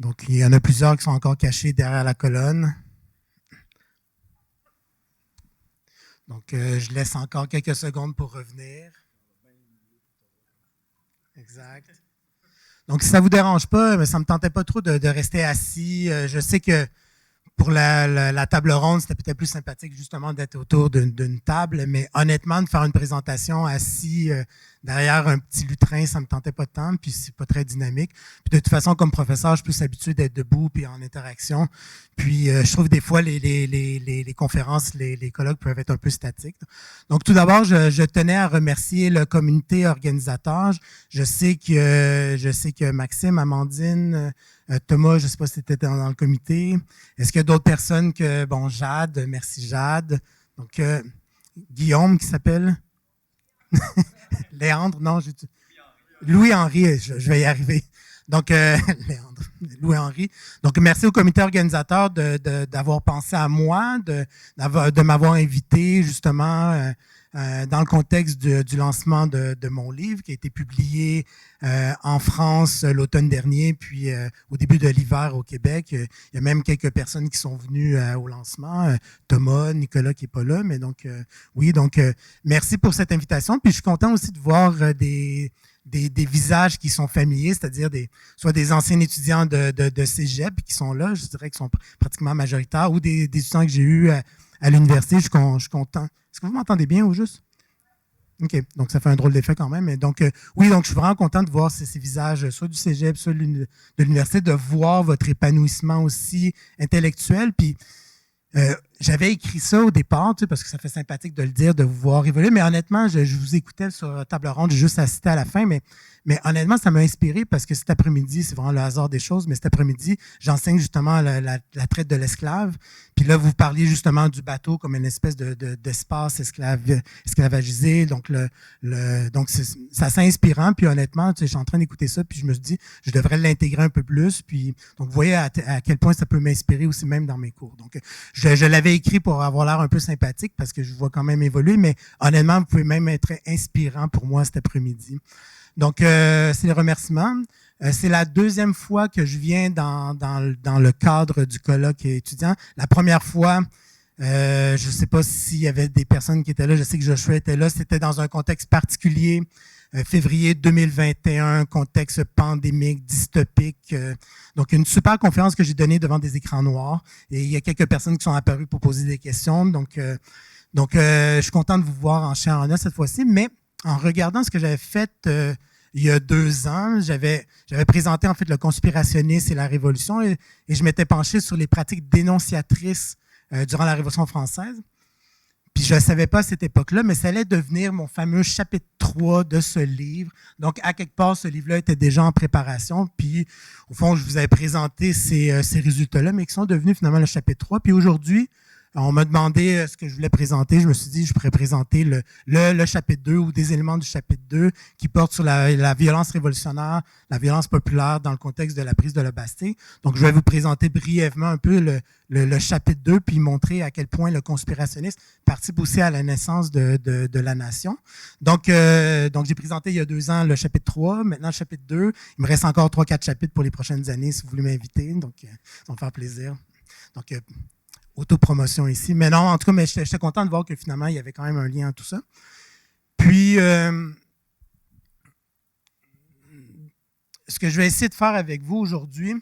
Donc, il y en a plusieurs qui sont encore cachés derrière la colonne. Donc, je laisse encore quelques secondes pour revenir. Exact. Donc, si ça ne vous dérange pas, mais ça ne me tentait pas trop de rester assis. Je sais que pour la table ronde, c'était peut-être plus sympathique justement d'être autour d'une table, mais honnêtement, de faire une présentation assis derrière un petit lutrin, ça me tentait pas tant, puis c'est pas très dynamique. Puis de toute façon, comme professeur, je suis plus habitué d'être debout puis en interaction. Puis je trouve des fois les conférences, les colloques peuvent être un peu statiques. Donc tout d'abord, je tenais à remercier le comité organisateur. Je sais que Maxime, Amandine, Thomas, je ne sais pas si tu étais dans le comité. Est-ce qu'il y a d'autres personnes que, bon, Jade, merci Jade. Donc, Guillaume qui s'appelle Léandre, non, Louis-Henri, je vais y arriver. Donc, Léandre, Louis-Henri. Donc, merci au comité organisateur d'avoir pensé à moi, de m'avoir invité justement dans le contexte du lancement de mon livre qui a été publié en France l'automne dernier, puis au début de l'hiver au Québec. Il y a même quelques personnes qui sont venues au lancement. Thomas, Nicolas qui n'est pas là, mais donc oui, donc merci pour cette invitation. Puis je suis content aussi de voir des visages qui sont familiers, c'est-à-dire soit des anciens étudiants de cégep qui sont là, je dirais qu'ils sont pratiquement majoritaires, ou des étudiants que j'ai eus à l'université. Je suis content. Est-ce que vous m'entendez bien ou juste? OK. Donc, ça fait un drôle d'effet quand même. Mais donc, oui, donc je suis vraiment content de voir ces visages, soit du cégep, soit de l'université, de voir votre épanouissement aussi intellectuel. Puis, j'avais écrit ça au départ, tu sais, parce que ça fait sympathique de le dire, de vous voir évoluer. Mais honnêtement, je vous écoutais sur table ronde, j'ai juste assisté à la fin. Mais honnêtement, ça m'a inspiré parce que cet après-midi, c'est vraiment le hasard des choses, mais cet après-midi, j'enseigne justement la traite de l'esclave. Puis là, vous parliez justement du bateau comme une espèce d'espace esclavagisé. Donc, donc c'est assez inspirant. Puis honnêtement, tu sais, je suis en train d'écouter ça, puis je me suis dit, je devrais l'intégrer un peu plus. Puis, donc, vous voyez à quel point ça peut m'inspirer aussi même dans mes cours. Donc, je l'avais écrit pour avoir l'air un peu sympathique parce que je vois quand même évoluer, mais honnêtement, vous pouvez même être inspirant pour moi cet après-midi. Donc, c'est les remerciements. C'est la deuxième fois que je viens dans le cadre du colloque étudiant. La première fois, je ne sais pas s'il y avait des personnes qui étaient là. Je sais que Joshua était là. C'était dans un contexte particulier, février 2021, contexte pandémique, dystopique. Donc, une super conférence que j'ai donnée devant des écrans noirs. Et il y a quelques personnes qui sont apparues pour poser des questions. Donc, je suis content de vous voir en chair en os cette fois-ci. Mais en regardant ce que j'avais fait il y a 2 ans, j'avais présenté en fait le conspirationnisme et la Révolution et je m'étais penché sur les pratiques dénonciatrices durant la Révolution française. Puis je ne savais pas à cette époque-là, mais ça allait devenir mon fameux chapitre 3 de ce livre. Donc, à quelque part, ce livre-là était déjà en préparation. Puis, au fond, je vous avais présenté ces résultats-là, mais qui sont devenus finalement le chapitre 3. Puis aujourd'hui, on m'a demandé ce que je voulais présenter. Je me suis dit, je pourrais présenter le chapitre 2 ou des éléments du chapitre 2 qui portent sur la violence révolutionnaire, la violence populaire dans le contexte de la prise de la Bastille. Donc, je vais vous présenter brièvement un peu le chapitre 2 puis montrer à quel point le conspirationnisme participe aussi à la naissance de la nation. Donc, j'ai présenté il y a 2 ans le chapitre 3, maintenant le chapitre 2. Il me reste encore 3-4 chapitres pour les prochaines années si vous voulez m'inviter. Donc, ça va me faire plaisir. Donc, autopromotion ici. Mais non, en tout cas, mais j'étais content de voir que finalement, il y avait quand même un lien à tout ça. Puis, ce que je vais essayer de faire avec vous aujourd'hui,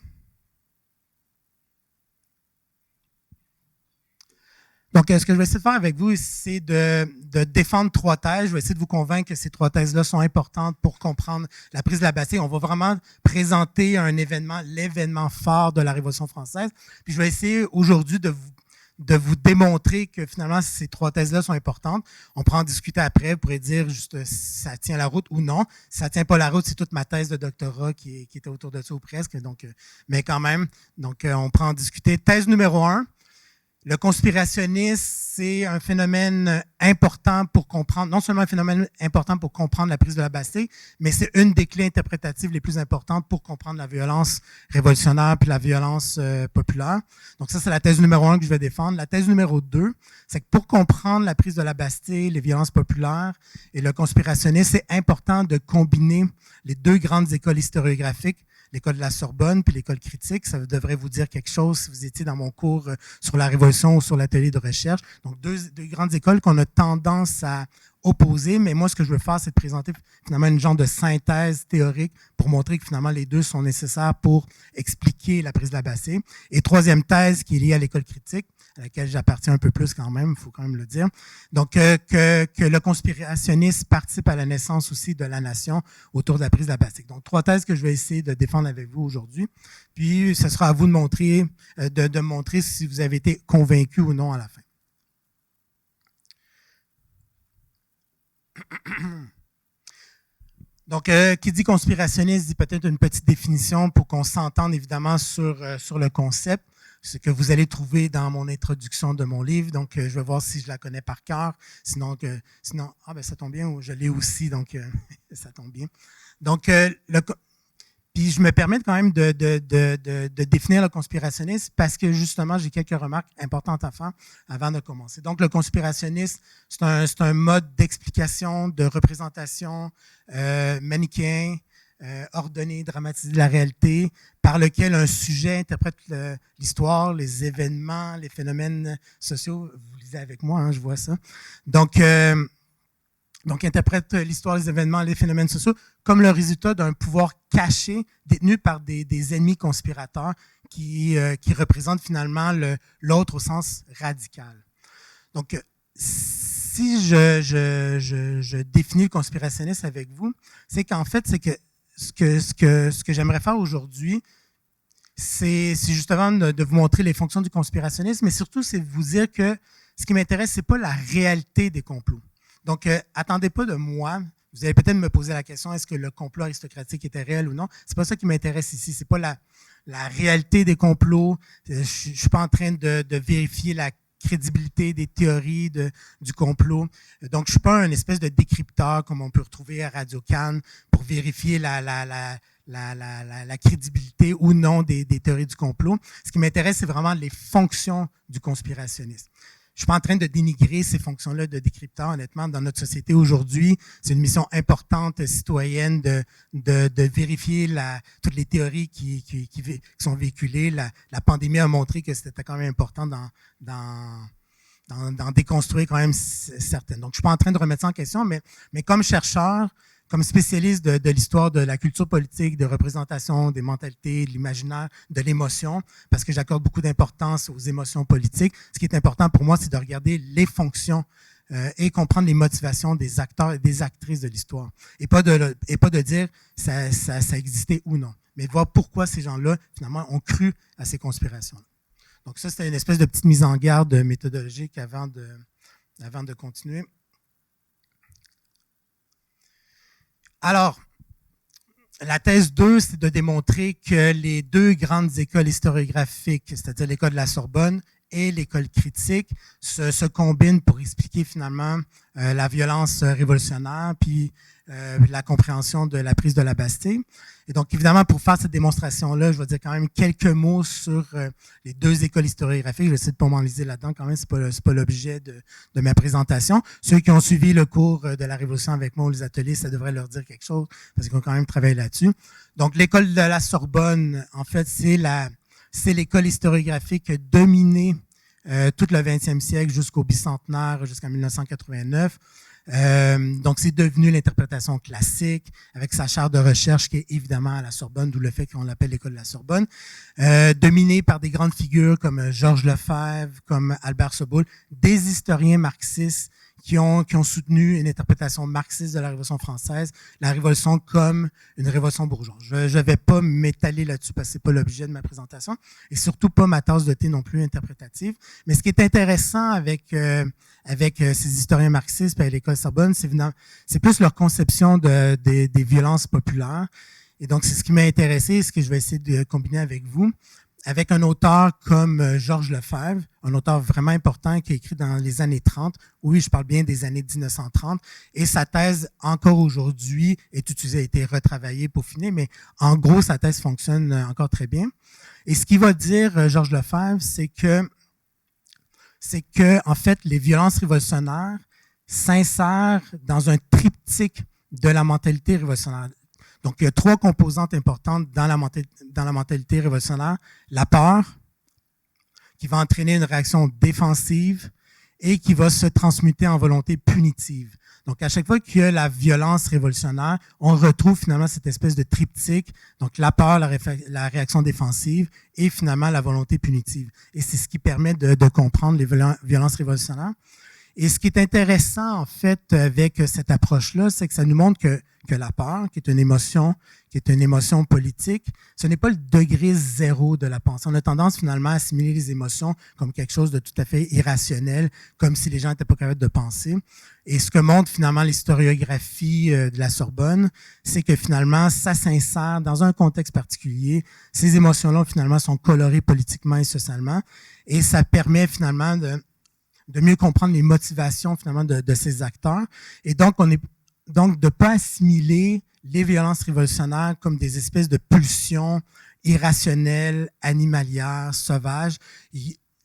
donc, ce que je vais essayer de faire avec vous, c'est de défendre 3 thèses. Je vais essayer de vous convaincre que ces 3 thèses-là sont importantes pour comprendre la prise de la Bastille. On va vraiment présenter un événement, l'événement phare de la Révolution française. Puis, je vais essayer aujourd'hui de vous démontrer que finalement, ces 3 thèses-là sont importantes. On pourra en discuter après. Vous pourrez dire juste si ça tient la route ou non. Si ça ne tient pas la route, c'est toute ma thèse de doctorat qui était autour de ça ou presque. Donc, mais quand même, donc, on pourra en discuter. Thèse numéro 1. Le conspirationnisme, c'est un phénomène important pour comprendre, non seulement un phénomène important pour comprendre la prise de la Bastille, mais c'est une des clés interprétatives les plus importantes pour comprendre la violence révolutionnaire puis la violence populaire. Donc ça, c'est la thèse numéro 1 que je vais défendre. La thèse numéro 2, c'est que pour comprendre la prise de la Bastille, les violences populaires et le conspirationnisme, c'est important de combiner les 2 grandes écoles historiographiques, l'école de la Sorbonne puis l'école critique. Ça devrait vous dire quelque chose si vous étiez dans mon cours sur la Révolution ou sur l'atelier de recherche. Donc, deux grandes écoles qu'on a tendance à opposer, mais moi, ce que je veux faire, c'est de présenter finalement une genre de synthèse théorique pour montrer que finalement les deux sont nécessaires pour expliquer la prise de la Bastille. Et troisième thèse qui est liée à l'école critique, à laquelle j'appartiens un peu plus quand même, il faut quand même le dire. Donc, que le conspirationnisme participe à la naissance aussi de la nation autour de la prise de la Bastille. Donc, trois thèses que je vais essayer de défendre avec vous aujourd'hui. Puis, ce sera à vous de montrer, de montrer si vous avez été convaincu ou non à la fin. Donc, qui dit conspirationniste dit peut-être une petite définition pour qu'on s'entende évidemment sur le concept, ce que vous allez trouver dans mon introduction de mon livre. Donc, je vais voir si je la connais par cœur. Sinon, ça tombe bien, je l'ai aussi, donc ça tombe bien. Donc, puis je me permets quand même de définir le conspirationnisme parce que justement, j'ai quelques remarques importantes à faire avant de commencer. Donc, le conspirationnisme, c'est un mode d'explication, de représentation manichéen, ordonné, dramatisé de la réalité, par lequel un sujet interprète l'histoire, les événements, les phénomènes sociaux. Vous lisez avec moi, hein, je vois ça. Donc, interprète l'histoire, les événements, les phénomènes sociaux comme le résultat d'un pouvoir caché détenu par des ennemis conspirateurs qui représentent finalement l'autre au sens radical. Donc, si je définis le conspirationnisme avec vous, c'est qu'en fait, c'est que ce que j'aimerais faire aujourd'hui, c'est justement de vous montrer les fonctions du conspirationnisme, mais surtout, c'est de vous dire que ce qui m'intéresse, c'est pas la réalité des complots. Donc, attendez pas de moi. Vous allez peut-être me poser la question, est-ce que le complot aristocratique était réel ou non? C'est pas ça qui m'intéresse ici. C'est pas la réalité des complots. Je suis pas en train de vérifier la crédibilité des théories du complot. Donc, je suis pas un espèce de décrypteur comme on peut retrouver à Radio-Can pour vérifier la crédibilité ou non des théories du complot. Ce qui m'intéresse, c'est vraiment les fonctions du conspirationnisme. Je suis pas en train de dénigrer ces fonctions-là de décrypteur, honnêtement. Dans notre société aujourd'hui, c'est une mission importante citoyenne de vérifier toutes les théories qui sont véhiculées. La pandémie a montré que c'était quand même important d'en déconstruire quand même certaines. Donc, je suis pas en train de remettre ça en question, mais comme chercheur, comme spécialiste de l'histoire de la culture politique, de représentation, des mentalités, de l'imaginaire, de l'émotion, parce que j'accorde beaucoup d'importance aux émotions politiques, ce qui est important pour moi, c'est de regarder les fonctions et comprendre les motivations des acteurs et des actrices de l'histoire. Et pas de dire ça existait ou non, mais de voir pourquoi ces gens-là, finalement, ont cru à ces conspirations. Donc ça, c'était une espèce de petite mise en garde méthodologique avant de continuer. Alors, la thèse 2, c'est de démontrer que les deux grandes écoles historiographiques, c'est-à-dire l'école de la Sorbonne et l'école critique, se combinent pour expliquer finalement la violence révolutionnaire puis la compréhension de la prise de la Bastille. Et donc, évidemment, pour faire cette démonstration-là, je vais dire quand même quelques mots sur les deux écoles historiographiques. Je vais essayer de ne pas m'enliser là-dedans quand même, c'est pas l'objet de ma présentation. Ceux qui ont suivi le cours de la Révolution avec moi ou les ateliers, ça devrait leur dire quelque chose parce qu'ils ont quand même travaillé là-dessus. Donc, l'école de la Sorbonne, en fait, c'est l'école historiographique qui a dominé tout le 20e siècle jusqu'au bicentenaire, jusqu'en 1989. Donc, c'est devenu l'interprétation classique avec sa chaire de recherche qui est évidemment à la Sorbonne, d'où le fait qu'on l'appelle l'école de la Sorbonne, dominée par des grandes figures comme Georges Lefebvre, comme Albert Soboul, des historiens marxistes qui ont soutenu une interprétation marxiste de la Révolution française, la Révolution comme une révolution bourgeoise. Je vais pas m'étaler là-dessus parce que c'est pas l'objet de ma présentation et surtout pas ma tasse de thé non plus interprétative. Mais ce qui est intéressant avec ces historiens marxistes et l'école Sorbonne, c'est plus leur conception des violences populaires. Et donc, c'est ce qui m'a intéressé, ce que je vais essayer de combiner avec vous, avec un auteur comme Georges Lefebvre, un auteur vraiment important qui a écrit dans les années 30. Oui, je parle bien des années 1930. Et sa thèse, encore aujourd'hui, est utilisée, a été retravaillée, peaufinée, mais en gros, sa thèse fonctionne encore très bien. Et ce qu'il va dire, Georges Lefebvre, c'est que, en fait, les violences révolutionnaires s'insèrent dans un triptyque de la mentalité révolutionnaire. Donc, il y a 3 composantes importantes dans la mentalité révolutionnaire. La peur, qui va entraîner une réaction défensive et qui va se transmuter en volonté punitive. Donc, à chaque fois qu'il y a la violence révolutionnaire, on retrouve finalement cette espèce de triptyque, donc la peur, la réaction défensive et finalement la volonté punitive. Et c'est ce qui permet de comprendre les violences révolutionnaires. Et ce qui est intéressant, en fait, avec cette approche-là, c'est que ça nous montre que la peur, qui est une émotion politique, ce n'est pas le degré zéro de la pensée. On a tendance finalement à assimiler les émotions comme quelque chose de tout à fait irrationnel, comme si les gens n'étaient pas capables de penser. Et ce que montre finalement l'historiographie de la Sorbonne, c'est que finalement, ça s'insère dans un contexte particulier. Ces émotions-là, finalement, sont colorées politiquement et socialement. Et ça permet finalement de mieux comprendre les motivations finalement de ces acteurs. Et donc, de ne pas assimiler les violences révolutionnaires comme des espèces de pulsions irrationnelles, animalières, sauvages.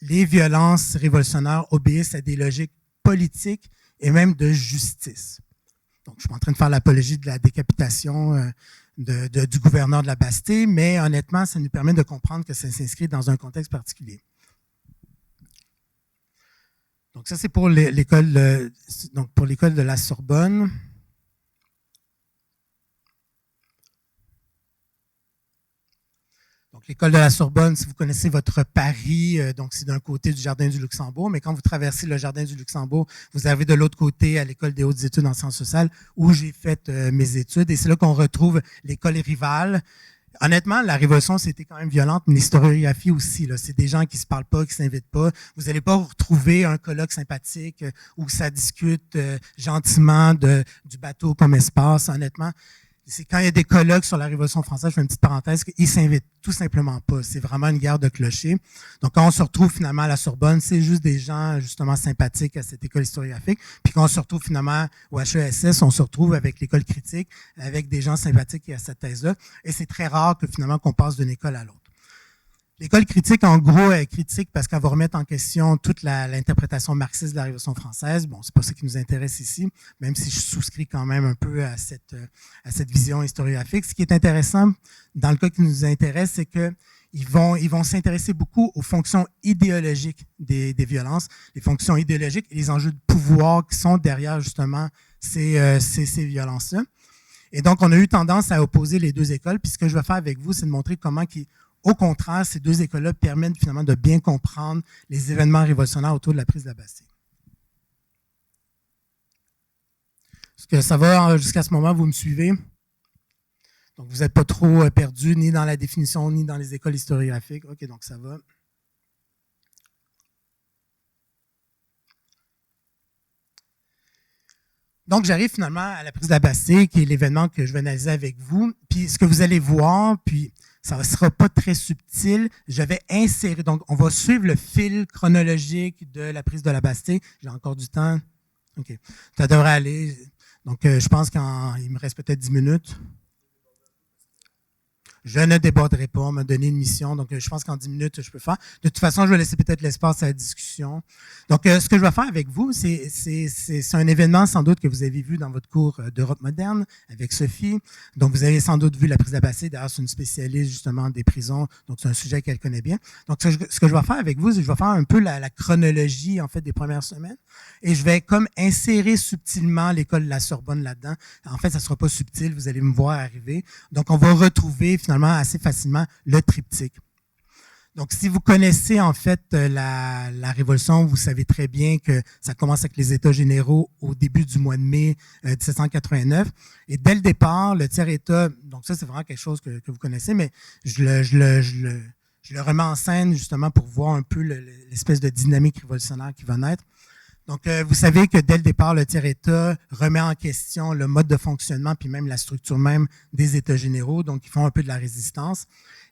Les violences révolutionnaires obéissent à des logiques politiques et même de justice. Donc, je suis pas en train de faire l'apologie de la décapitation du gouverneur de la Bastille, mais honnêtement, ça nous permet de comprendre que ça s'inscrit dans un contexte particulier. Donc, ça, c'est pour l'école de la Sorbonne. Donc, l'école de la Sorbonne, si vous connaissez votre Paris, donc c'est d'un côté du Jardin du Luxembourg, mais quand vous traversez le Jardin du Luxembourg, vous arrivez de l'autre côté à l'école des hautes études en sciences sociales où j'ai fait mes études. Et c'est là qu'on retrouve l'école rivale. Honnêtement, la Révolution, c'était quand même violente, mais l'historiographie aussi. Là, c'est des gens qui se parlent pas, qui s'invitent pas. Vous n'allez pas retrouver un colloque sympathique où ça discute gentiment du bateau comme espace. Honnêtement, c'est quand il y a des colloques sur la Révolution française, je fais une petite parenthèse, qu'ils s'invitent tout simplement pas. C'est vraiment une guerre de clochers. Donc, quand on se retrouve finalement à la Sorbonne, c'est juste des gens justement sympathiques à cette école historiographique. Puis quand on se retrouve finalement au HESS, on se retrouve avec l'école critique, avec des gens sympathiques à cette thèse-là. Et c'est très rare que finalement qu'on passe d'une école à l'autre. L'école critique, en gros, est critique parce qu'elle va remettre en question toute l'interprétation marxiste de la Révolution française. Bon, c'est pas ça qui nous intéresse ici, même si je souscris quand même un peu à cette vision historiographique. Ce qui est intéressant dans le cas qui nous intéresse, c'est que ils vont s'intéresser beaucoup aux fonctions idéologiques des violences, les fonctions idéologiques et les enjeux de pouvoir qui sont derrière justement ces violences-là. Et donc, on a eu tendance à opposer les deux écoles. Puis ce que je vais faire avec vous, c'est de montrer comment au contraire, ces deux écoles-là permettent finalement de bien comprendre les événements révolutionnaires autour de la prise de la Bastille. Est-ce que ça va jusqu'à ce moment, vous me suivez? Donc, vous n'êtes pas trop perdu ni dans la définition, ni dans les écoles historiographiques. OK, donc ça va. Donc, j'arrive finalement à la prise de la Bastille, qui est l'événement que je vais analyser avec vous. Puis, ce que vous allez voir, puis ça ne sera pas très subtil, je vais insérer, donc on va suivre le fil chronologique de la prise de la Bastille. J'ai encore du temps. OK, ça devrait aller. Donc, je pense qu'il me reste peut-être 10 minutes. Je ne déborderai pas, on m'a donné une mission, donc je pense qu'en 10 minutes, je peux faire. De toute façon, je vais laisser peut-être l'espace à la discussion. Donc, ce que je vais faire avec vous, c'est un événement sans doute que vous avez vu dans votre cours d'Europe moderne avec Sophie. Donc, vous avez sans doute vu la prise de la Bastille. D'ailleurs, c'est une spécialiste justement des prisons, donc c'est un sujet qu'elle connaît bien. Donc, ce que je vais faire avec vous, c'est que je vais faire un peu la chronologie en fait des premières semaines et je vais comme insérer subtilement l'école de la Sorbonne là-dedans. En fait, ça ne sera pas subtil, vous allez me voir arriver. Donc, on va retrouver finalement assez facilement le triptyque. Donc, si vous connaissez en fait la Révolution, vous savez très bien que ça commence avec les États généraux au début du mois de mai 1789. Et dès le départ, le tiers-État, donc ça c'est vraiment quelque chose que vous connaissez, mais je le remets en scène justement pour voir un peu l'espèce de dynamique révolutionnaire qui va naître. Donc, vous savez que dès le départ, le tiers-État remet en question le mode de fonctionnement puis même la structure même des États généraux. Donc, ils font un peu de la résistance.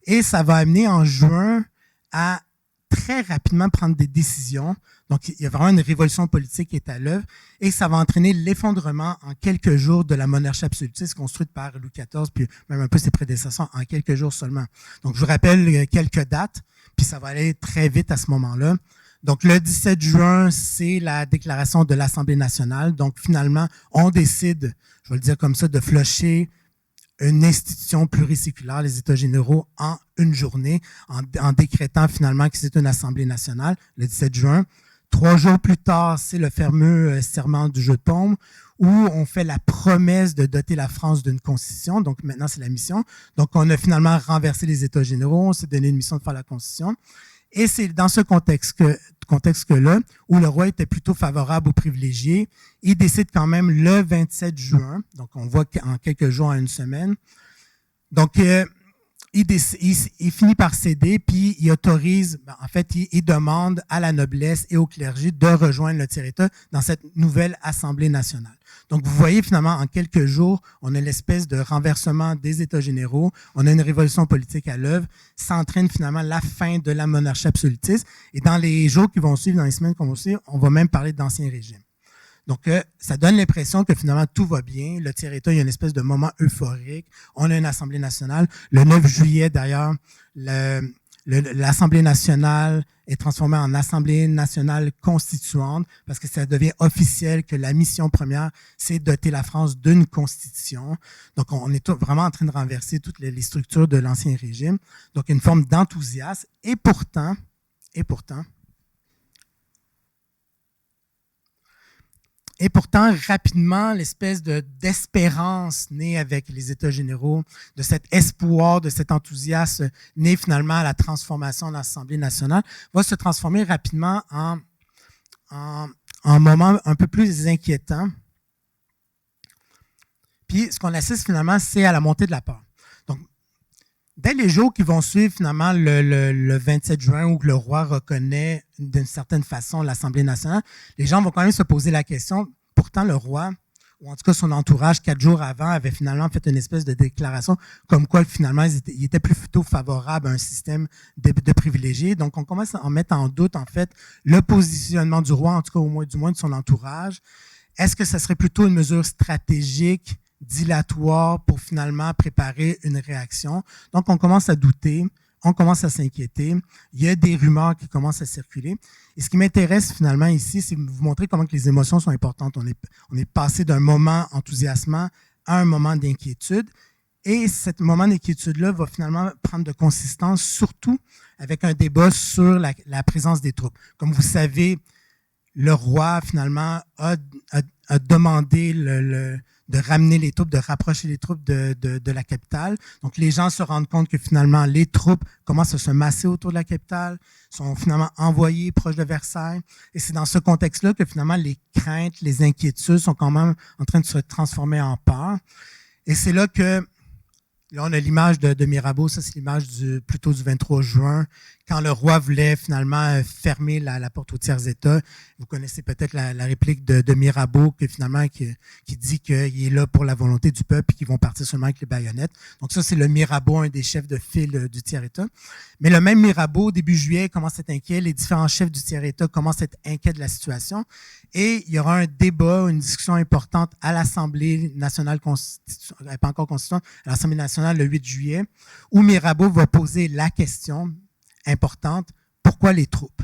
Et ça va amener en juin à très rapidement prendre des décisions. Donc, il y a vraiment une révolution politique qui est à l'œuvre et ça va entraîner l'effondrement en quelques jours de la monarchie absolutiste construite par Louis XIV puis même un peu ses prédécesseurs en quelques jours seulement. Donc, je vous rappelle quelques dates puis ça va aller très vite à ce moment-là. Donc, le 17 juin, c'est la déclaration de l'Assemblée nationale. Donc, finalement, on décide, je vais le dire comme ça, de flusher une institution pluriséculaire, les États généraux, en une journée, en décrétant finalement que c'est une Assemblée nationale, le 17 juin. 3 jours plus tard, c'est le fameux serment du jeu de paume, où on fait la promesse de doter la France d'une constitution. Donc maintenant, c'est la mission. Donc on a finalement renversé les États généraux, on s'est donné une mission de faire la constitution. Et c'est dans ce contexte-là, où le roi était plutôt favorable aux privilégiés, il décide quand même le 27 juin, donc on voit en quelques jours à une semaine. Donc, il finit par céder, puis il autorise, en fait, il demande à la noblesse et au clergé de rejoindre le tiers-État dans cette nouvelle Assemblée nationale. Donc, vous voyez, finalement, en quelques jours, on a l'espèce de renversement des États généraux, on a une révolution politique à l'œuvre, ça entraîne finalement la fin de la monarchie absolutiste. Et dans les jours qui vont suivre, dans les semaines qui vont suivre, on va même parler d'Ancien Régime. Donc, ça donne l'impression que finalement, tout va bien. Le tiers-État, il y a une espèce de moment euphorique. On a une Assemblée nationale. Le 9 juillet, d'ailleurs, l'Assemblée nationale est transformée en Assemblée nationale constituante parce que ça devient officiel que la mission première, c'est doter la France d'une constitution. Donc, on est vraiment en train de renverser toutes les structures de l'Ancien Régime. Donc, une forme d'enthousiasme. Et pourtant, rapidement, l'espèce d'espérance née avec les États généraux, de cet espoir, de cet enthousiasme né finalement à la transformation de l'Assemblée nationale, va se transformer rapidement en moment un peu plus inquiétant. Puis, ce qu'on assiste finalement, c'est à la montée de la peur. Donc, dès les jours qui vont suivre finalement le 27 juin où le roi reconnaît d'une certaine façon l'Assemblée nationale, les gens vont quand même se poser la question. Pourtant, le roi, ou en tout cas son entourage, 4 jours avant, avait finalement fait une espèce de déclaration comme quoi finalement il était plutôt favorable à un système de privilégiés. Donc, on commence à en mettre en doute en fait le positionnement du roi, en tout cas du moins de son entourage. Est-ce que ça serait plutôt une mesure stratégique dilatoire pour finalement préparer une réaction? Donc, on commence à douter, on commence à s'inquiéter. Il y a des rumeurs qui commencent à circuler. Et ce qui m'intéresse finalement ici, c'est de vous montrer comment que les émotions sont importantes. On est passé d'un moment enthousiasmant à un moment d'inquiétude. Et ce moment d'inquiétude-là va finalement prendre de consistance, surtout avec un débat sur la présence des troupes. Comme vous savez, le roi, finalement, a demandé de ramener les troupes, de rapprocher les troupes de la capitale. Donc, les gens se rendent compte que finalement, les troupes commencent à se masser autour de la capitale, sont finalement envoyées proche de Versailles. Et c'est dans ce contexte-là que finalement, les craintes, les inquiétudes sont quand même en train de se transformer en peur. Et c'est là que, là, on a l'image de Mirabeau, ça c'est l'image plutôt du 23 juin, quand le roi voulait finalement fermer la porte aux tiers-États. Vous connaissez peut-être la réplique de Mirabeau qui finalement qui dit qu'il est là pour la volonté du peuple et qu'ils vont partir seulement avec les baïonnettes. Donc ça, c'est le Mirabeau, un des chefs de file du tiers-État. Mais le même Mirabeau, début juillet, commence à être inquiet. Les différents chefs du tiers-État commencent à être inquiets de la situation. Et il y aura un débat, une discussion importante à l'Assemblée nationale constituante, pas encore constituante, à l'Assemblée nationale le 8 juillet, où Mirabeau va poser la question importante, pourquoi les troupes?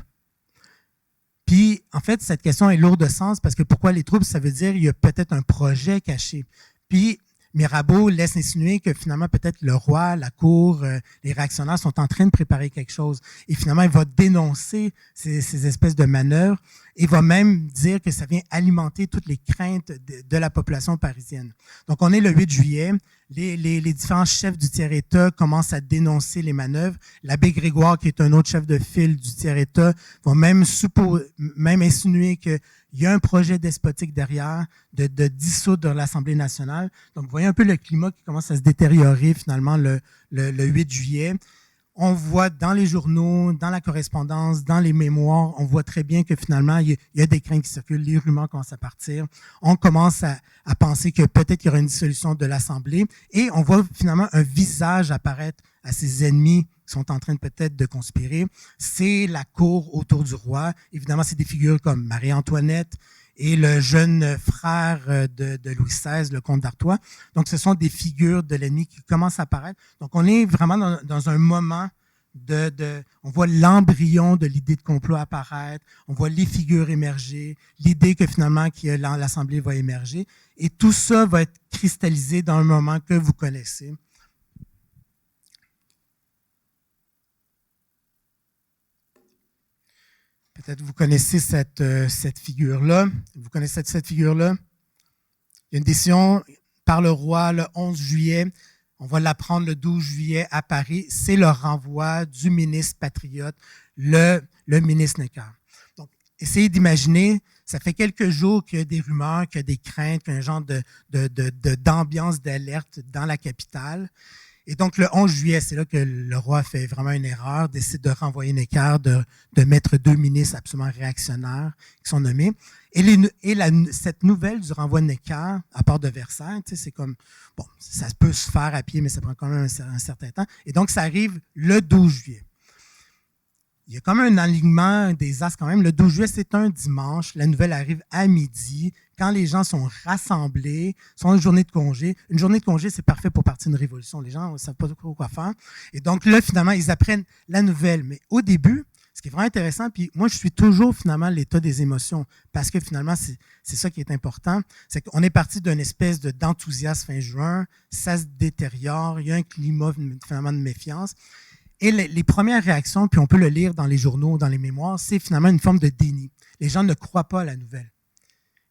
Puis, en fait, cette question est lourde de sens parce que pourquoi les troupes, ça veut dire qu'il y a peut-être un projet caché. Puis, Mirabeau laisse insinuer que finalement, peut-être le roi, la cour, les réactionnaires sont en train de préparer quelque chose. Et finalement, il va dénoncer ces espèces de manœuvres et va même dire que ça vient alimenter toutes les craintes de la population parisienne. Donc, on est le 8 juillet. Les différents chefs du tiers-État commencent à dénoncer les manœuvres. L'abbé Grégoire, qui est un autre chef de file du tiers-État, va même insinuer qu'il y a un projet despotique derrière de dissoudre l'Assemblée nationale. Donc, vous voyez un peu le climat qui commence à se détériorer finalement le 8 juillet. On voit dans les journaux, dans la correspondance, dans les mémoires, on voit très bien que finalement, il y a des craintes qui circulent, les rumeurs commencent à partir. On commence à penser que peut-être qu'il y aura une dissolution de l'Assemblée et on voit finalement un visage apparaître à ses ennemis qui sont en train peut-être de conspirer. C'est la cour autour du roi. Évidemment, c'est des figures comme Marie-Antoinette et le jeune frère de Louis XVI, le comte d'Artois. Donc, ce sont des figures de l'ennemi qui commencent à apparaître. Donc, on est vraiment dans un moment on voit l'embryon de l'idée de complot apparaître, on voit les figures émerger, l'idée que finalement l'Assemblée va émerger. Et tout ça va être cristallisé dans un moment que vous connaissez. Peut-être vous connaissez cette figure-là. Vous connaissez cette figure-là? Il y a une décision par le roi le 11 juillet. On va l'apprendre le 12 juillet à Paris. C'est le renvoi du ministre patriote, le ministre Necker. Donc, essayez d'imaginer, ça fait quelques jours qu'il y a des rumeurs, qu'il y a des craintes, qu'il y a un genre d'ambiance d'alerte dans la capitale. Et donc, le 11 juillet, c'est là que le roi fait vraiment une erreur, décide de renvoyer Necker, de mettre 2 ministres absolument réactionnaires qui sont nommés. Cette nouvelle du renvoi de Necker, à part de Versailles, c'est comme, bon, ça peut se faire à pied, mais ça prend quand même un certain temps. Et donc, ça arrive le 12 juillet. Il y a comme un alignement des astres quand même. Le 12 juillet, c'est un dimanche. La nouvelle arrive à midi, quand les gens sont rassemblés, sont une journée de congé. Une journée de congé, c'est parfait pour partir d'une révolution. Les gens ne savent pas trop quoi faire. Et donc là, finalement, ils apprennent la nouvelle. Mais au début, ce qui est vraiment intéressant, puis moi, je suis toujours finalement l'état des émotions, parce que finalement, c'est ça qui est important. C'est qu'on est parti d'une espèce d'enthousiasme fin juin, ça se détériore, il y a un climat finalement de méfiance. Et les premières réactions, puis on peut le lire dans les journaux, dans les mémoires, c'est finalement une forme de déni. Les gens ne croient pas à la nouvelle.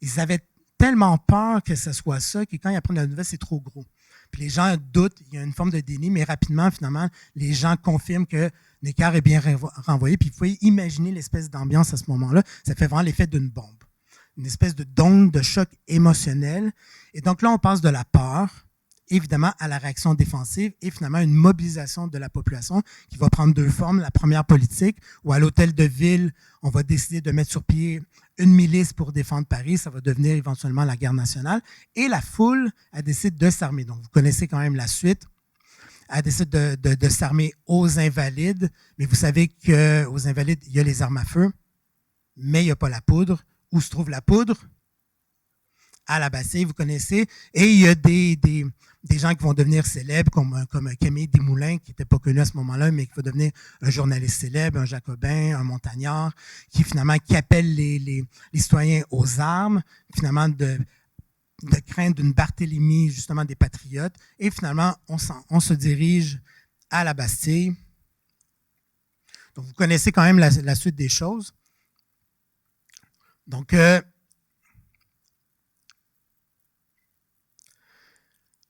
Ils avaient tellement peur que ce soit ça, que quand ils apprennent la nouvelle, c'est trop gros. Puis les gens doutent, il y a une forme de déni, mais rapidement, finalement, les gens confirment que Necker est bien renvoyé. Puis vous pouvez imaginer l'espèce d'ambiance à ce moment-là. Ça fait vraiment l'effet d'une bombe. Une espèce d'onde de choc émotionnel. Et donc là, on passe de la peur, évidemment, à la réaction défensive et finalement une mobilisation de la population qui va prendre 2 formes. La première politique, où à l'hôtel de ville, on va décider de mettre sur pied une milice pour défendre Paris. Ça va devenir éventuellement la guerre nationale. Et la foule, elle décide de s'armer. Donc, vous connaissez quand même la suite. Elle décide de s'armer aux Invalides. Mais vous savez qu'aux Invalides, il y a les armes à feu, mais il n'y a pas la poudre. Où se trouve la poudre? À la Bastille, vous connaissez. Et il y a des gens qui vont devenir célèbres, comme Camille Desmoulins, qui n'était pas connu à ce moment-là, mais qui va devenir un journaliste célèbre, un jacobin, un montagnard, qui appelle les citoyens aux armes, finalement de crainte d'une Barthélemy, justement des patriotes. Et finalement, on se dirige à la Bastille. Donc, vous connaissez quand même la suite des choses. Donc,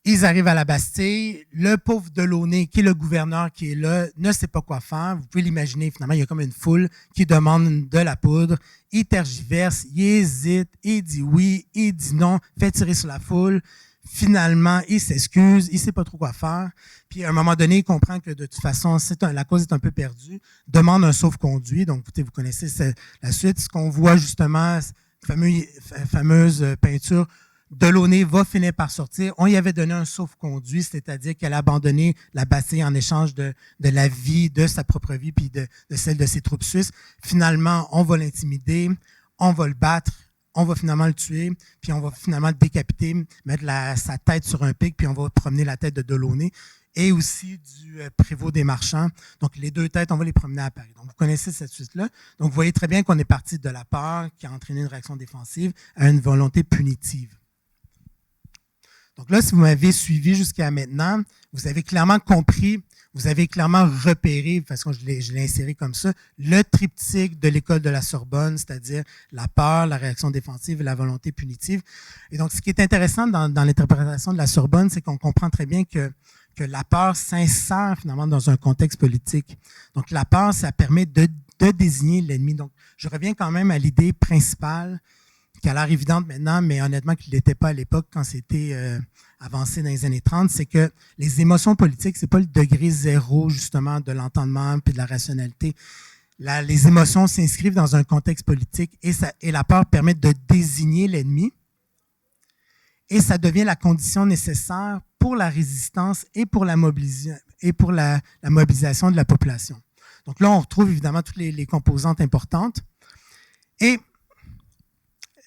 ils arrivent à la Bastille. Le pauvre Delaunay, qui est le gouverneur qui est là, ne sait pas quoi faire. Vous pouvez l'imaginer, finalement, il y a comme une foule qui demande de la poudre. Il tergiverse, il hésite, il dit oui, il dit non, fait tirer sur la foule. Finalement, il s'excuse, il ne sait pas trop quoi faire. Puis, à un moment donné, il comprend que de toute façon, la cause est un peu perdue. Demande un sauf-conduit. Donc, vous connaissez la suite. Ce qu'on voit justement, fameuse peinture, Delaunay va finir par sortir. On y avait donné un sauf-conduit, c'est-à-dire qu'elle a abandonné la Bastille en échange de la vie, de sa propre vie, puis de celle de ses troupes suisses. Finalement, on va l'intimider, on va le battre, on va finalement le tuer, puis on va finalement le décapiter, mettre sa tête sur un pic, puis on va promener la tête de Delaunay et aussi du prévôt des marchands. Donc, les 2 têtes, on va les promener à Paris. Donc, vous connaissez cette suite-là. Donc, vous voyez très bien qu'on est parti de la peur qui a entraîné une réaction défensive à une volonté punitive. Donc là, si vous m'avez suivi jusqu'à maintenant, vous avez clairement compris, vous avez clairement repéré, parce que je l'ai inséré comme ça, le triptyque de l'école de la Sorbonne, c'est-à-dire la peur, la réaction défensive et la volonté punitive. Et donc, ce qui est intéressant dans l'interprétation de la Sorbonne, c'est qu'on comprend très bien que la peur s'insère finalement dans un contexte politique. Donc, la peur, ça permet de désigner l'ennemi. Donc, je reviens quand même à l'idée principale qui a l'air évidente maintenant, mais honnêtement qu'il n'était pas à l'époque quand c'était avancé dans les années 30, c'est que les émotions politiques, c'est pas le degré zéro justement de l'entendement puis de la rationalité. Les émotions s'inscrivent dans un contexte politique et la peur permet de désigner l'ennemi et ça devient la condition nécessaire pour la résistance et pour la mobilisation de la population. Donc là, on retrouve évidemment toutes les composantes importantes et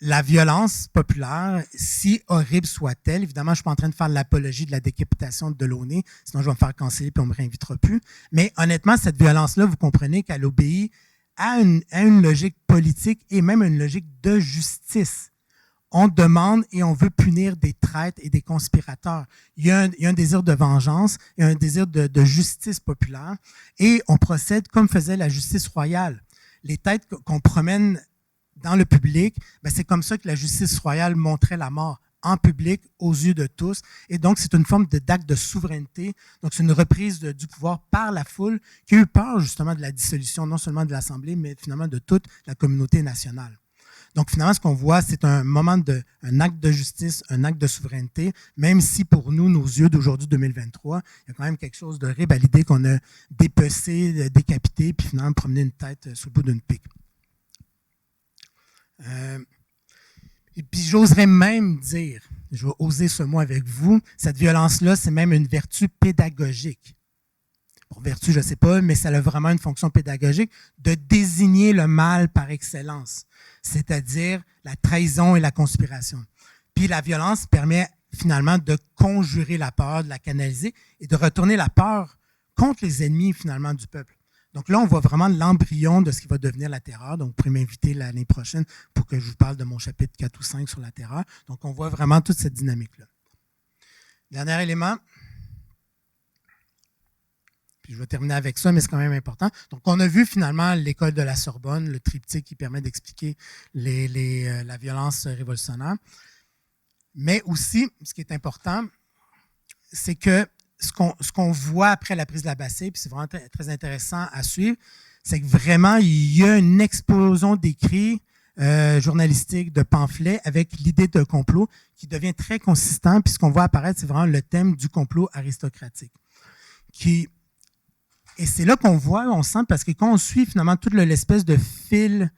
la violence populaire, si horrible soit-elle, évidemment, je ne suis pas en train de faire l'apologie de la décapitation de Delaunay, sinon je vais me faire canceller puis on ne me réinvitera plus. Mais honnêtement, cette violence-là, vous comprenez qu'elle obéit à une logique politique et même une logique de justice. on demande et on veut punir des traîtres et des conspirateurs. Il y a un désir de vengeance, il y a un désir de justice populaire, et on procède comme faisait la justice royale. Les têtes qu'on promène dans le public, ben c'est comme ça que la justice royale montrait la mort, en public, aux yeux de tous. Et donc, c'est une forme d'acte de souveraineté. Donc, c'est une reprise du pouvoir par la foule qui a eu peur justement de la dissolution, non seulement de l'Assemblée, mais finalement de toute la communauté nationale. Donc, finalement, ce qu'on voit, c'est un acte de justice, un acte de souveraineté, même si pour nous, nos yeux d'aujourd'hui, 2023, il y a quand même quelque chose de révalidé qu'on a dépecé, décapité, puis finalement promené une tête sous le bout d'une pique. Et puis, j'oserais même dire, je vais oser ce mot avec vous, cette violence-là, c'est même une vertu pédagogique. Bon, vertu, je ne sais pas, mais ça a vraiment une fonction pédagogique de désigner le mal par excellence, c'est-à-dire la trahison et la conspiration. Puis la violence permet finalement de conjurer la peur, de la canaliser et de retourner la peur contre les ennemis finalement du peuple. Donc là, on voit vraiment l'embryon de ce qui va devenir la terreur. Donc, vous pouvez m'inviter l'année prochaine pour que je vous parle de mon chapitre 4 ou 5 sur la terreur. Donc, on voit vraiment toute cette dynamique-là. Dernier élément. Puis, je vais terminer avec ça, mais c'est quand même important. Donc, on a vu finalement l'école de la Sorbonne, le triptyque qui permet d'expliquer la violence révolutionnaire. Mais aussi, ce qui est important, c'est que ce qu'on voit après la prise de la Bastille, puis c'est vraiment très, très intéressant à suivre, c'est que vraiment, il y a une explosion d'écrits journalistiques, de pamphlets, avec l'idée de complot qui devient très consistant, puis ce qu'on voit apparaître, c'est vraiment le thème du complot aristocratique. Et c'est là qu'on voit, on sent, parce que quand on suit finalement toute l'espèce de fil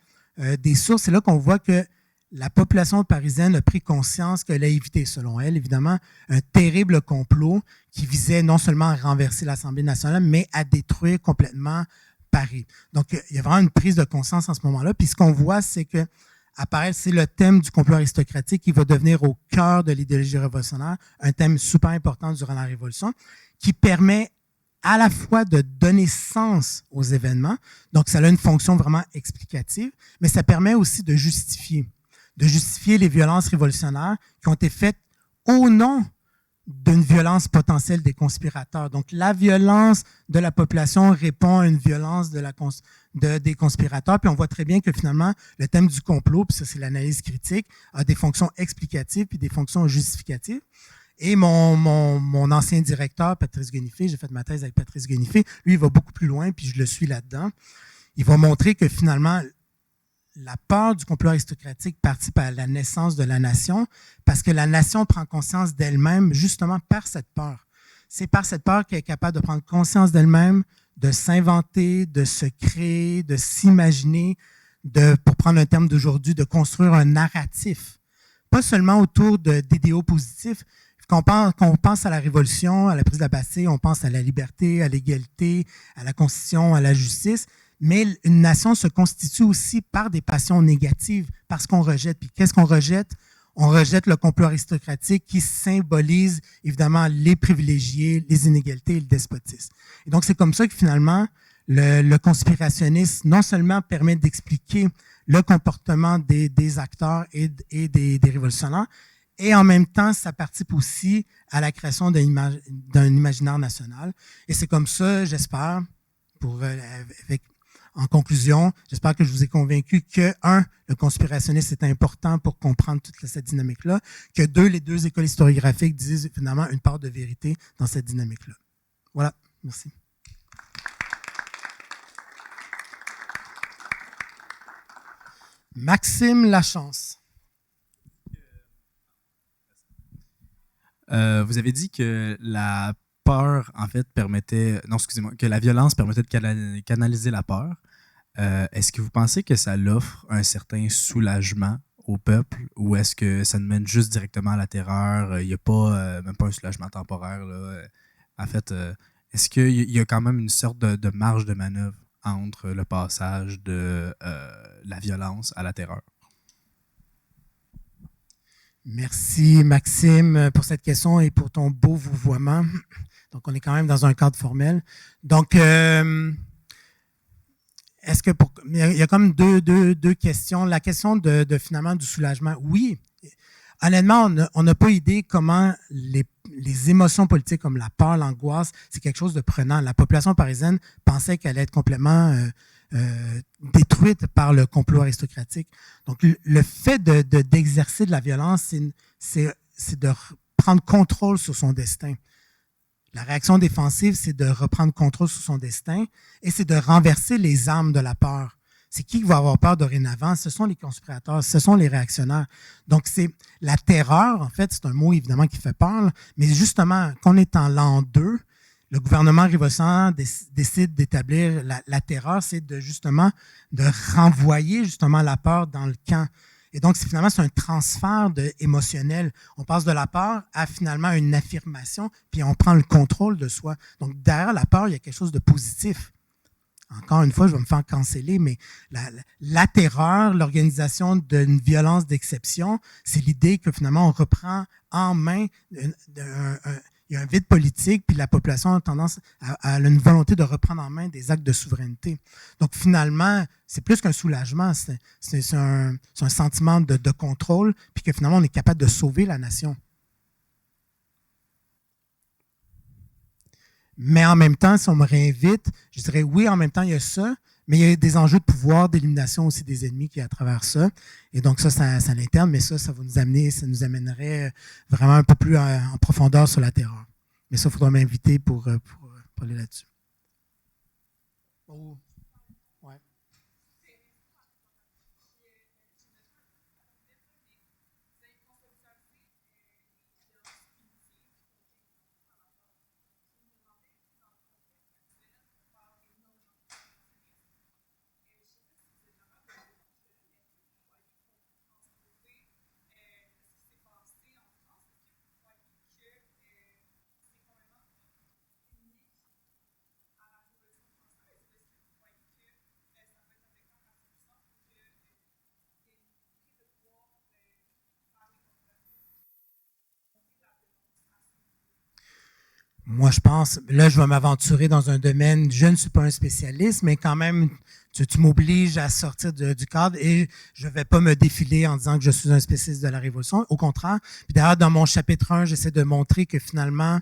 des sources, c'est là qu'on voit que la population parisienne a pris conscience qu'elle a évité, selon elle, évidemment, un terrible complot qui visait non seulement à renverser l'Assemblée nationale, mais à détruire complètement Paris. Donc, il y a vraiment une prise de conscience en ce moment-là. Puis ce qu'on voit, c'est que apparaît, c'est le thème du complot aristocratique qui va devenir au cœur de l'idéologie révolutionnaire, un thème super important durant la Révolution, qui permet à la fois de donner sens aux événements, donc ça a une fonction vraiment explicative, mais ça permet aussi de justifier les violences révolutionnaires qui ont été faites au nom d'une violence potentielle des conspirateurs. Donc, la violence de la population répond à une violence des conspirateurs. Puis on voit très bien que finalement, le thème du complot, puis ça c'est l'analyse critique, a des fonctions explicatives puis des fonctions justificatives. Et mon ancien directeur, Patrice Guenifé, j'ai fait ma thèse avec Patrice Guenifé, lui, il va beaucoup plus loin, puis je le suis là-dedans. Il va montrer que finalement, la peur du complot aristocratique participe à la naissance de la nation parce que la nation prend conscience d'elle-même justement par cette peur. C'est par cette peur qu'elle est capable de prendre conscience d'elle-même, de s'inventer, de se créer, de s'imaginer, pour prendre un terme d'aujourd'hui, de construire un narratif. Pas seulement autour d'idéaux positifs. Quand on pense à la Révolution, à la prise de la Bastille, on pense à la liberté, à l'égalité, à la Constitution, à la justice. Mais une nation se constitue aussi par des passions négatives, parce qu'on rejette. Puis qu'est-ce qu'on rejette? On rejette le complot aristocratique qui symbolise évidemment les privilégiés, les inégalités et le despotisme. Et donc c'est comme ça que finalement, le conspirationnisme non seulement permet d'expliquer le comportement des acteurs et des révolutionnaires, et en même temps, ça participe aussi à la création d'un imaginaire national. Et c'est comme ça, j'espère, en conclusion, j'espère que je vous ai convaincu que, le conspirationnisme est important pour comprendre toute cette dynamique-là, que les deux écoles historiographiques disent finalement une part de vérité dans cette dynamique-là. Voilà, merci. Maxime Lachance. Vous avez dit que la peur, en fait, que la violence permettait de canaliser la peur. Est-ce que vous pensez que ça l'offre un certain soulagement au peuple ou est-ce que ça nous mène juste directement à la terreur? Il n'y a pas, même pas un soulagement temporaire, là. En fait, est-ce qu'il y a quand même une sorte de marge de manœuvre entre le passage de la violence à la terreur? Merci, Maxime, pour cette question et pour ton beau vouvoiement. Donc, on est quand même dans un cadre formel. Donc, il y a comme deux questions. La question de finalement du soulagement. Oui, honnêtement, on n'a pas idée comment les émotions politiques comme la peur, l'angoisse, c'est quelque chose de prenant. La population parisienne pensait qu'elle allait être complètement détruite par le complot aristocratique. Donc, le fait d'exercer de la violence, c'est de prendre contrôle sur son destin. La réaction défensive, c'est de reprendre contrôle sur son destin et c'est de renverser les armes de la peur. C'est qui va avoir peur dorénavant? Ce sont les conspirateurs, ce sont les réactionnaires. Donc, c'est la terreur, en fait, c'est un mot évidemment qui fait peur, mais justement, qu'on est en l'an 2, le gouvernement révolutionnaire décide d'établir la terreur, c'est justement de renvoyer justement la peur dans le camp. Et donc, finalement, c'est un transfert émotionnel. On passe de la peur à finalement une affirmation, puis on prend le contrôle de soi. Donc, derrière la peur, il y a quelque chose de positif. Encore une fois, je vais me faire canceller, mais la terreur, l'organisation d'une violence d'exception, c'est l'idée que finalement, on reprend en main il y a un vide politique, puis la population a tendance à une volonté de reprendre en main des actes de souveraineté. Donc, finalement, c'est plus qu'un soulagement, c'est un sentiment de contrôle, puis que finalement, on est capable de sauver la nation. Mais en même temps, si on me réinvite, je dirais oui, en même temps, il y a ça, mais il y a des enjeux de pouvoir, d'élimination aussi des ennemis qui est à travers ça. Et donc ça à l'interne, mais ça va nous amener, ça nous amènerait vraiment un peu plus en profondeur sur la terreur. Mais ça, il faudra m'inviter pour aller là-dessus. Oh. Ouais. Moi, je pense, là, je vais m'aventurer dans un domaine, je ne suis pas un spécialiste, mais quand même, tu m'obliges à sortir du cadre et je ne vais pas me défiler en disant que je suis un spécialiste de la Révolution. Au contraire, puis d'ailleurs, dans mon chapitre 1, j'essaie de montrer que finalement,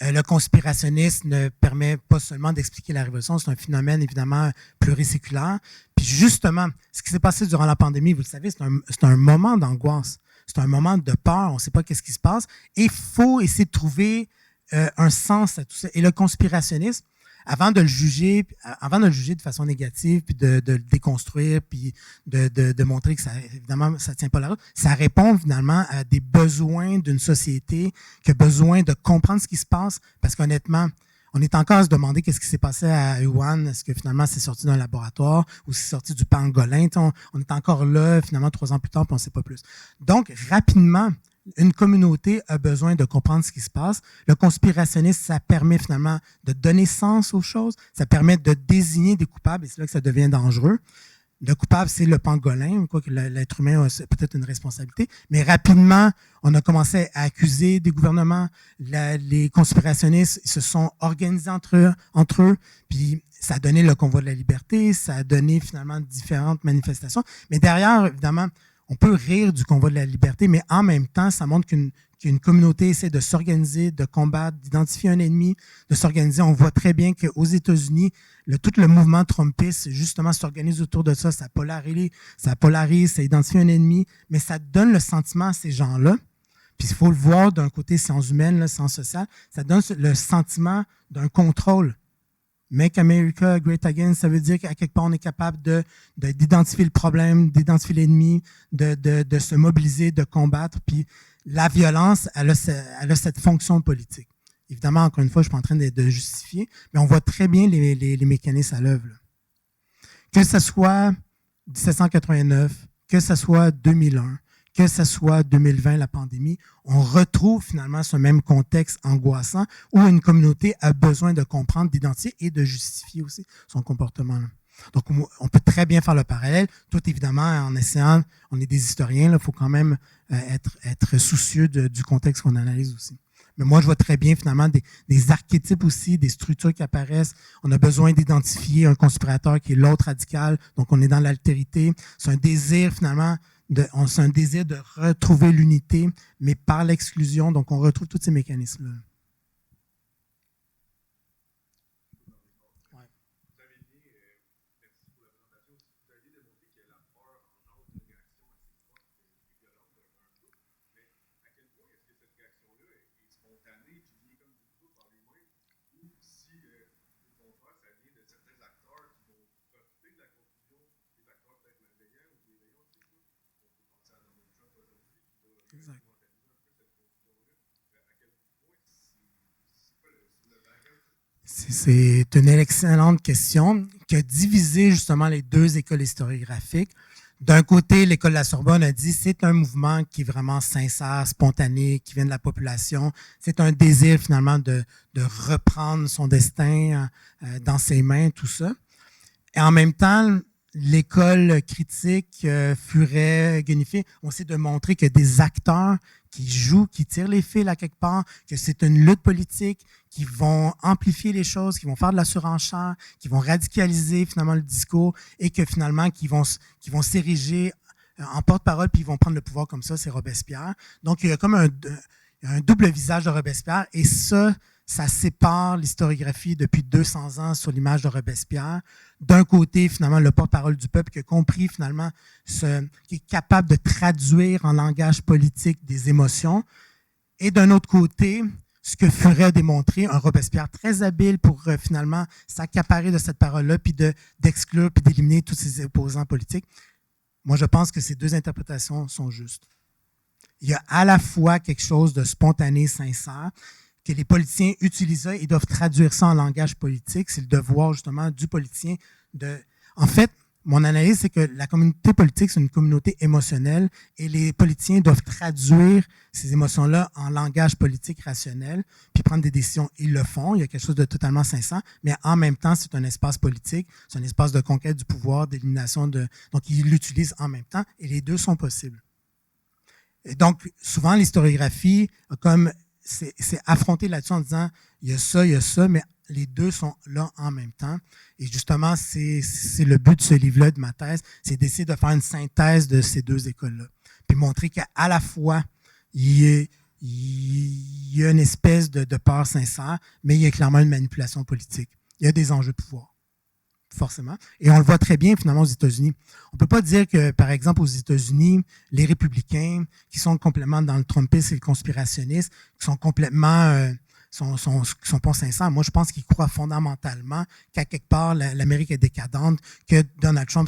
le conspirationnisme ne permet pas seulement d'expliquer la Révolution, c'est un phénomène évidemment pluriséculaire. Puis justement, ce qui s'est passé durant la pandémie, vous le savez, c'est un moment d'angoisse, c'est un moment de peur, on ne sait pas qu'est-ce qui se passe et il faut essayer de trouver un sens à tout ça. Et le conspirationnisme, avant de le juger de façon négative, puis de le déconstruire, puis de montrer que ça, évidemment, ça tient pas la route, ça répond finalement à des besoins d'une société qui a besoin de comprendre ce qui se passe, parce qu'honnêtement, on est encore à se demander qu'est-ce qui s'est passé à Wuhan. Est-ce que finalement c'est sorti d'un laboratoire ou c'est sorti du pangolin? On est encore là, finalement, 3 ans plus tard, puis on ne sait pas plus. Donc, rapidement, une communauté a besoin de comprendre ce qui se passe. Le conspirationnisme, ça permet finalement de donner sens aux choses. Ça permet de désigner des coupables, et c'est là que ça devient dangereux. Le coupable, c'est le pangolin, quoi que l'être humain a peut-être une responsabilité. Mais rapidement, on a commencé à accuser des gouvernements. Les conspirationnistes se sont organisés entre eux, puis ça a donné le convoi de la liberté, ça a donné finalement différentes manifestations. Mais derrière, évidemment, on peut rire du convoi de la liberté, mais en même temps, ça montre qu'une communauté essaie de s'organiser, de combattre, d'identifier un ennemi, de s'organiser. On voit très bien qu'aux États-Unis, tout le mouvement trumpiste, justement, s'organise autour de ça. Ça polarise, ça identifie un ennemi, mais ça donne le sentiment à ces gens-là. Puis il faut le voir d'un côté sciences humaines, sciences sociales, ça donne le sentiment d'un contrôle. Make America Great Again, ça veut dire qu'à quelque part, on est capable d'identifier le problème, d'identifier l'ennemi, de se mobiliser, de combattre. Puis la violence, elle a cette fonction politique. Évidemment, encore une fois, je ne suis pas en train de justifier, mais on voit très bien les mécanismes à l'œuvre. Que ce soit 1789, que ce soit 2001, que ce soit 2020, la pandémie, on retrouve finalement ce même contexte angoissant où une communauté a besoin de comprendre, d'identifier et de justifier aussi son comportement. Donc, on peut très bien faire le parallèle, tout évidemment en essayant, on est des historiens, il faut quand même être soucieux du contexte qu'on analyse aussi. Mais moi, je vois très bien finalement des archétypes aussi, des structures qui apparaissent. On a besoin d'identifier un conspirateur qui est l'autre radical, donc on est dans l'altérité. C'est un désir finalement c'est un désir de retrouver l'unité, mais par l'exclusion. Donc, on retrouve tous ces mécanismes-là. C'est une excellente question qui a divisé justement les deux écoles historiographiques. D'un côté, l'école de la Sorbonne a dit c'est un mouvement qui est vraiment sincère, spontané, qui vient de la population. C'est un désir finalement de reprendre son destin dans ses mains, tout ça. Et en même temps, l'école critique, Furet, Guenifé, on essaie de montrer que des acteurs qui jouent, qui tirent les fils à quelque part, que c'est une lutte politique, qui vont amplifier les choses, qui vont faire de la surenchère, qui vont radicaliser finalement le discours et que finalement qui vont s'ériger en porte-parole puis ils vont prendre le pouvoir comme ça, c'est Robespierre. Donc il y a comme un double visage de Robespierre et ça sépare l'historiographie depuis 200 ans sur l'image de Robespierre. D'un côté, finalement, le porte-parole du peuple qui a compris, finalement, qui est capable de traduire en langage politique des émotions. Et d'un autre côté, ce que Furet a démontré, un Robespierre très habile pour finalement s'accaparer de cette parole-là, puis d'exclure, puis d'éliminer tous ses opposants politiques. Moi, je pense que ces deux interprétations sont justes. Il y a à la fois quelque chose de spontané, sincère, que les politiciens utilisent ça et doivent traduire ça en langage politique. C'est le devoir, justement, du politicien de... En fait, mon analyse, c'est que la communauté politique, c'est une communauté émotionnelle et les politiciens doivent traduire ces émotions-là en langage politique rationnel puis prendre des décisions. Ils le font, il y a quelque chose de totalement sincère, mais en même temps, c'est un espace politique, c'est un espace de conquête du pouvoir, d'élimination de... Donc, ils l'utilisent en même temps et les deux sont possibles. Et donc, souvent, l'historiographie a comme... c'est affronté là-dessus en disant il y a ça, mais les deux sont là en même temps. Et justement, c'est le but de ce livre-là, de ma thèse, c'est d'essayer de faire une synthèse de ces deux écoles-là. Puis montrer qu'à la fois, il y a une espèce de peur sincère, mais il y a clairement une manipulation politique. Il y a des enjeux de pouvoir, forcément. Et on le voit très bien, finalement, aux États-Unis. On ne peut pas dire que, par exemple, aux États-Unis, les républicains, qui sont complètement dans le Trumpisme et le conspirationniste, qui sont complètement... qui sont pas sincères. Moi, je pense qu'ils croient fondamentalement qu'à quelque part, l'Amérique est décadente, que Donald Trump,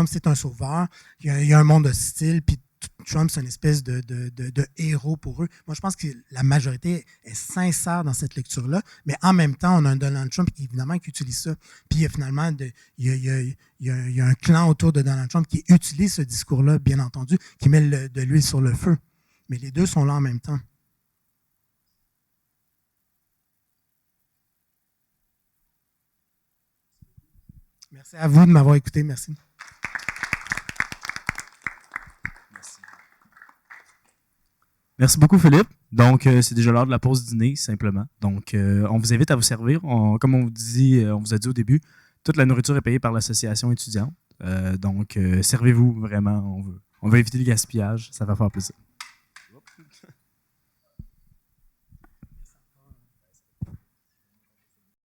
c'est un sauveur, qu'il y a un monde hostile, puis Trump, c'est une espèce de héros pour eux. Moi, je pense que la majorité est sincère dans cette lecture-là, mais en même temps, on a un Donald Trump, évidemment, qui utilise ça. Puis, finalement, il y a un clan autour de Donald Trump qui utilise ce discours-là, bien entendu, qui met de l'huile sur le feu. Mais les deux sont là en même temps. Merci à vous de m'avoir écouté. Merci. Merci beaucoup, Philippe. Donc, c'est déjà l'heure de la pause dîner, simplement. Donc, on vous invite à vous servir. Comme on vous a dit au début, toute la nourriture est payée par l'association étudiante. Donc, servez-vous vraiment. On veut éviter le gaspillage. Ça va faire plaisir.